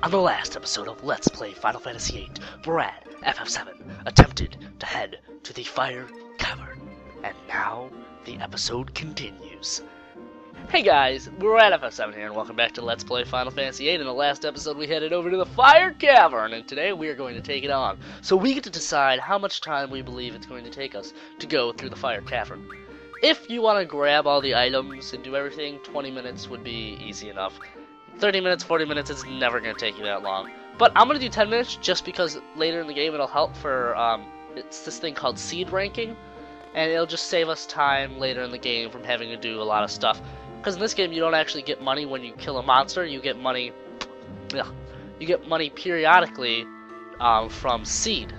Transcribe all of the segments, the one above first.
On the last episode of Let's Play Final Fantasy VIII, Brad, FF7, attempted to head to the Fire Cavern. And now, the episode continues. Hey guys, Brad FF7 here, and welcome back to Let's Play Final Fantasy VIII. In the last episode, we headed over to the Fire Cavern, and today we are going to take it on. So we get to decide how much time we believe it's going to take us to go through the Fire Cavern. If you want to grab all the items and do everything, 20 minutes would be easy enough. 30 minutes, 40 minutes, it's never going to take you that long. But I'm going to do 10 minutes just because later in the game it'll help for, it's this thing called seed ranking. And it'll just save us time later in the game from having to do a lot of stuff. Because in this game you don't actually get money when you kill a monster, you get money, periodically from seed.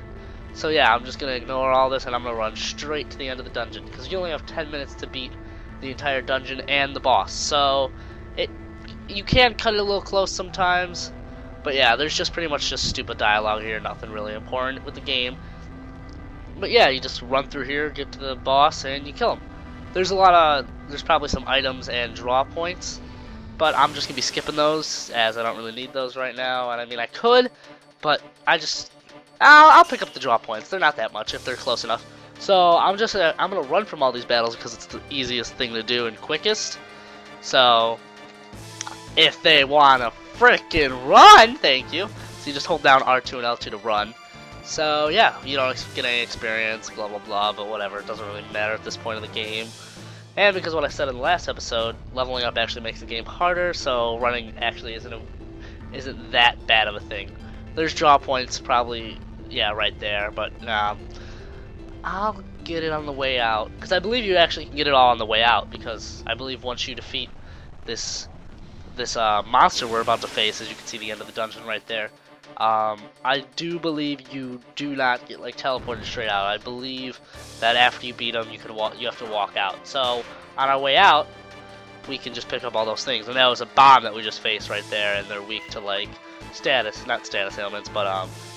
So yeah, I'm just going to ignore all this and I'm going to run straight to the end of the dungeon. Because you only have 10 minutes to beat the entire dungeon and the boss. So you can cut it a little close sometimes, but yeah, there's just pretty much just stupid dialogue here, nothing really important with the game. But yeah, you just run through here, get to the boss, and you kill him. There's probably some items and draw points, but I'm just gonna be skipping those as I don't really need those right now. And I mean, I could, but I'll pick up the draw points. They're not that much if they're close enough. So I'm gonna run from all these battles because it's the easiest thing to do and quickest. So if they wanna frickin' run, thank you. So you just hold down R2 and L2 to run. So yeah, you don't get any experience, blah blah blah, but whatever, it doesn't really matter at this point of the game. And because what I said in the last episode, leveling up actually makes the game harder, so running actually isn't that bad of a thing. There's draw points probably, yeah, right there, but I'll get it on the way out. Because I believe you actually can get it all on the way out, because I believe once you defeat this monster we're about to face, as you can see the end of the dungeon right there, I do believe you do not get like teleported straight out. I believe that after you beat them, you have to walk out. So on our way out, we can just pick up all those things. And that was a bomb that we just faced right there, and they're weak to like not status ailments, but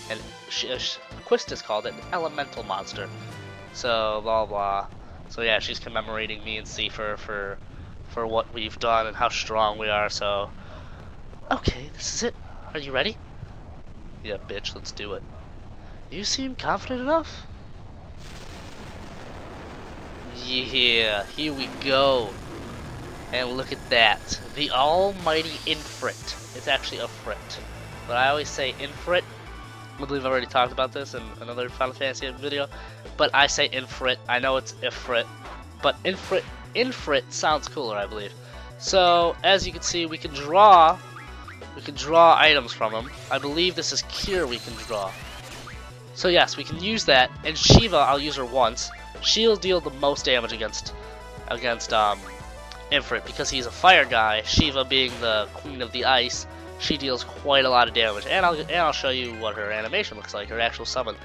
and Quistis called it an elemental monster. So blah blah. So yeah, she's commemorating me and Seifer for what we've done and how strong we are. So okay, this is it. Are you ready? Yeah, bitch, let's do it. You seem confident enough? Yeah, here we go. And look at that. The almighty Infrit. It's actually a Frit. But I always say Infrit. I believe I've already talked about this in another Final Fantasy video. But I say Infrit. I know it's Ifrit. But Infrit sounds cooler, I believe. So, as you can see, we can draw items from them. I believe this is Cure we can draw. So yes, we can use that. And Shiva, I'll use her once. She'll deal the most damage against Infrit because he's a fire guy. Shiva being the queen of the ice, she deals quite a lot of damage. And I'll show you what her animation looks like, her actual summon.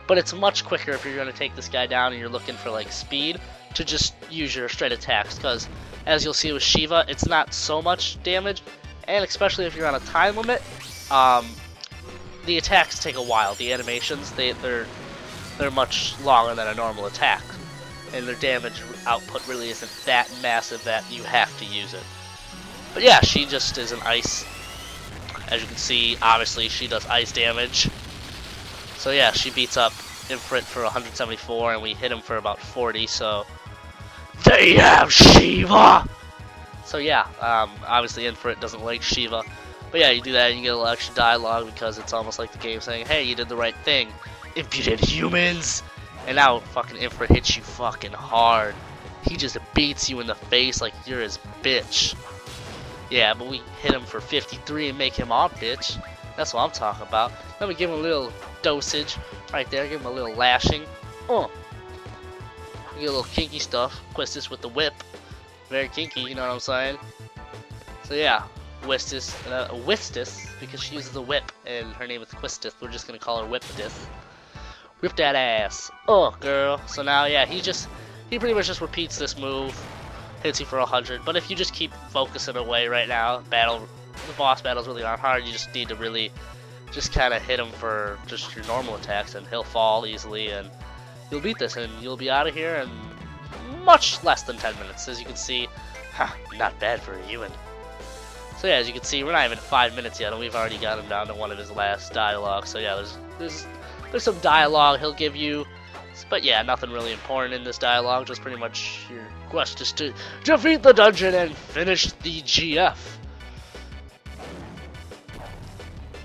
But it's much quicker if you're going to take this guy down and you're looking for like speed to just use your straight attacks, because as you'll see with Shiva, it's not so much damage. And especially if you're on a time limit, the attacks take a while. The animations, they're much longer than a normal attack, and their damage output really isn't that massive that you have to use it. But yeah, she just is an ice. As you can see, obviously she does ice damage. So yeah, she beats up Infrit for 174, and we hit him for about 40. So they have Shiva. So yeah, obviously Infrit doesn't like Shiva. But yeah, you do that and you get a little extra dialogue because it's almost like the game saying, hey, you did the right thing, impudent humans! And now fucking Infrit hits you fucking hard. He just beats you in the face like you're his bitch. Yeah, but we hit him for 53 and make him our bitch. That's what I'm talking about. Let me give him a little dosage right there, give him a little lashing. Get a little kinky stuff. Quistis with the whip. Very kinky, you know what I'm saying? So yeah, Wistis, because she uses a whip, and her name is Quistis. We're just gonna call her Whiptis. Whip that ass. Oh, girl. So now, yeah, he pretty much just repeats this move, hits you for 100. But if you just keep focusing away right now, the boss battles really aren't hard. You just need to really just kind of hit him for just your normal attacks, and he'll fall easily, and you'll beat this, and you'll be out of here in much less than 10 minutes. As you can see, not bad for a human. So So yeah, as you can see, we're not even 5 minutes yet, and we've already got him down to one of his last dialogue. So yeah, there's some dialogue he'll give you, but yeah, nothing really important in this dialogue. Just pretty much your quest is to defeat the dungeon and finish the GF.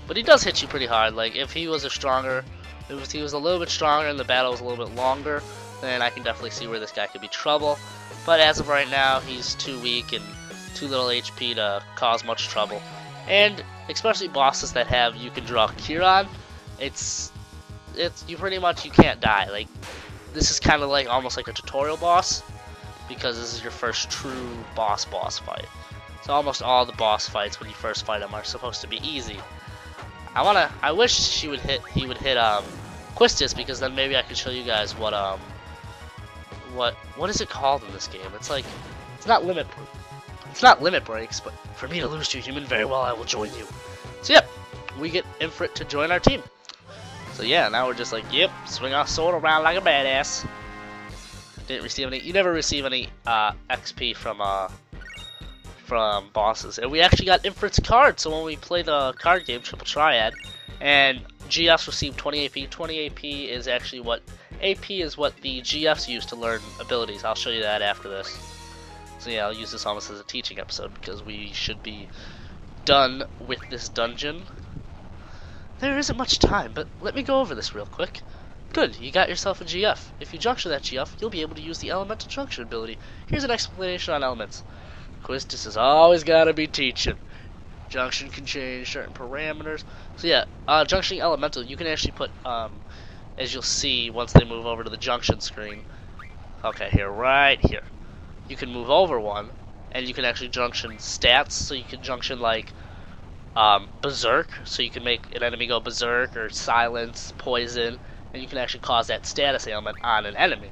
But he does hit you pretty hard. Like if he was he was a little bit stronger and the battle was a little bit longer, then I can definitely see where this guy could be trouble. But as of right now, he's too weak and too little HP to cause much trouble. And especially bosses that have you can draw Cure on, it's you pretty much you can't die. Like this is kind of like almost like a tutorial boss, because this is your first true boss fight. So almost all the boss fights when you first fight them are supposed to be easy. I wish he would hit Quistis, because then maybe I could show you guys what is it called in this game? It's like it's not limit breaks, but for me to lose to a human, very well I will join you. So yep, we get Ifrit to join our team. So yeah, now we're just like, yep, swing our sword around like a badass. Didn't receive any. You never receive any XP from bosses, and we actually got Ifrit's card. So when we play the card game Triple Triad, and GFs receive 20 AP. 20 AP is actually what the GFs use to learn abilities. I'll show you that after this. So yeah, I'll use this almost as a teaching episode, because we should be done with this dungeon. There isn't much time, but let me go over this real quick. Good, you got yourself a GF. If you junction that GF, you'll be able to use the elemental junction ability. Here's an explanation on elements. Quistis has always gotta be teaching. Junction can change certain parameters. So yeah, junctioning elemental, you can actually put, as you'll see once they move over to the junction screen. Okay, here, right here. You can move over one, and you can actually junction stats. So you can junction like berserk, so you can make an enemy go berserk, or silence, poison, and you can actually cause that status ailment on an enemy.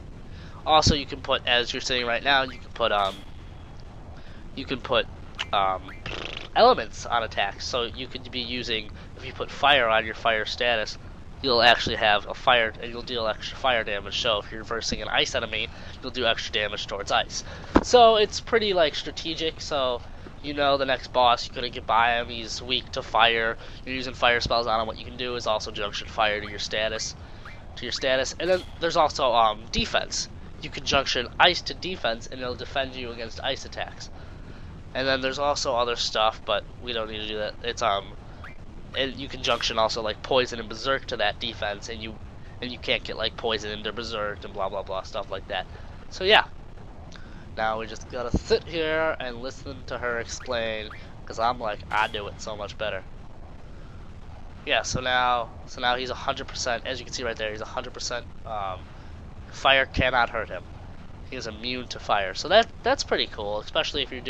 Also, you can put, as you're saying right now, you can put elements on attacks. So you could be using, if you put fire on your fire status, you'll actually have a fire, and you'll deal extra fire damage. So if you're versing an ice enemy, you'll do extra damage towards ice. So it's pretty like strategic. So you know the next boss, you're gonna get by him. He's weak to fire. You're using fire spells on him. What you can do is also junction fire to your status, And then there's also defense. You can junction ice to defense, and it'll defend you against ice attacks. And then there's also other stuff, but we don't need to do that. It's and you can junction also like poison and berserk to that defense, and you can't get like poison into berserk and blah blah blah stuff like that. So yeah, now we just gotta sit here and listen to her explain, because I'm like, I do it so much better. Yeah, so now he's 100%. As you can see right there, he's 100%. Fire cannot hurt him. He is immune to fire. So that's pretty cool, especially if you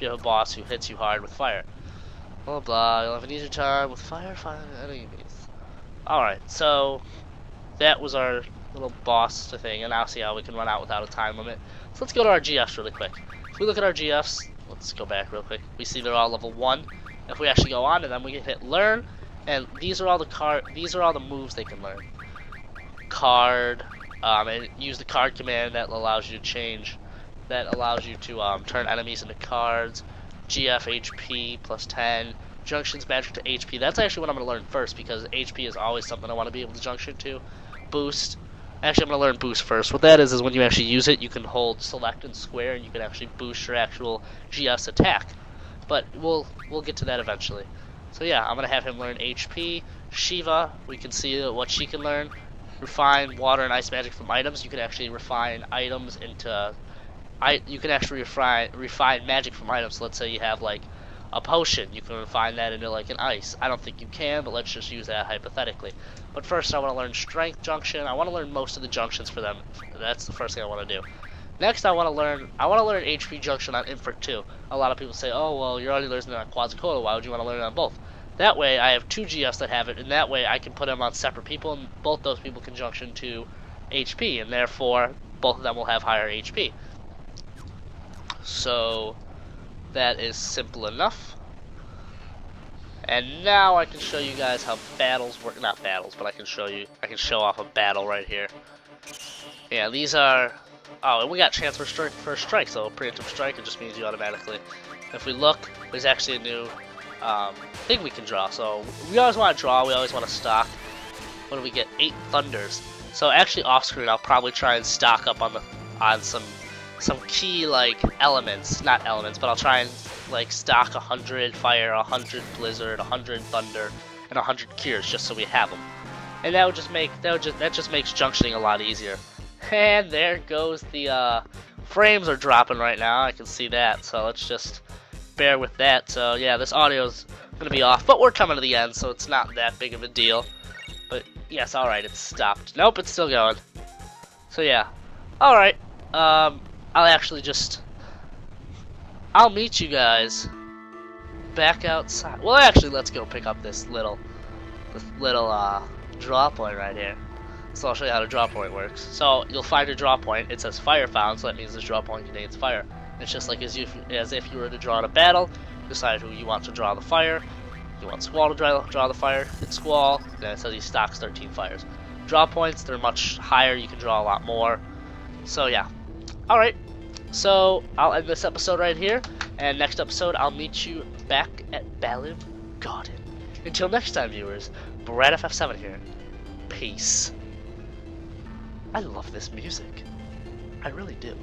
have a boss who hits you hard with fire. Blah blah. You'll have an easier time with fire enemies. Alright, so that was our little boss thing, and now see how we can run out without a time limit. So let's go to our GFs really quick. If we look at our GFs, let's go back real quick. We see they're all level 1. If we actually go on to them, we can hit learn, and these are all the moves they can learn. Card, and use the card command that allows you to change. That allows you to turn enemies into cards. GF HP plus 10. Junctions magic to HP. That's actually what I'm going to learn first, because HP is always something I want to be able to junction to. Boost. Actually, I'm going to learn boost first. What that is when you actually use it, you can hold select and square, and you can actually boost your actual GF's attack. But we'll get to that eventually. So yeah, I'm going to have him learn HP. Shiva, we can see what she can learn. Refine water and ice magic from items. You can actually refine items into... you can actually refine magic from items. So let's say you have like a potion, you can refine that into like an ice. I don't think you can, but let's just use that hypothetically. But first I want to learn strength junction. I want to learn most of the junctions for them. That's the first thing I want to do. Next I want to learn HP junction on Ifrit too. A lot of people say, oh well, you're already learning it on Quasicola, why would you want to learn it on both? That way I have 2 GFs that have it, and that way I can put them on separate people, and both those people can junction to HP, and therefore both of them will have higher HP. So that is simple enough. And now I can show you guys how battles work. Not battles, but I can show off a battle right here. Yeah, these are... Oh, and we got chance for strike, so preemptive strike, it just means you automatically If we look, there's actually a new thing we can draw. So we always want to draw, we always want to stock. What do we get? 8 thunders. So actually off screen I'll probably try and stock up on some key like elements, not elements, but I'll try and like stock 100 fire, 100 blizzard, 100 thunder, and 100 cures just so we have them. And that just makes junctioning a lot easier. And there goes the frames are dropping right now. I can see that. So let's just bear with that. So yeah, this audio's gonna be off, but we're coming to the end, so it's not that big of a deal. But yes, all right, it's stopped. Nope, it's still going. So yeah, all right. I'll meet you guys back outside. Well, actually, let's go pick up this little draw point right here. So I'll show you how the draw point works. So you'll find a draw point. It says fire found, so that means this draw point contains fire. It's just like as if you were to draw in a battle. Decide who you want to draw the fire. You want Squall to draw the fire. Hit Squall. Then it says he stocks 13 fires. Draw points, they're much higher. You can draw a lot more. So yeah. All right. So I'll end this episode right here, and next episode I'll meet you back at Balin Garden. Until next time, viewers, Brad FF7 here. Peace. I love this music. I really do.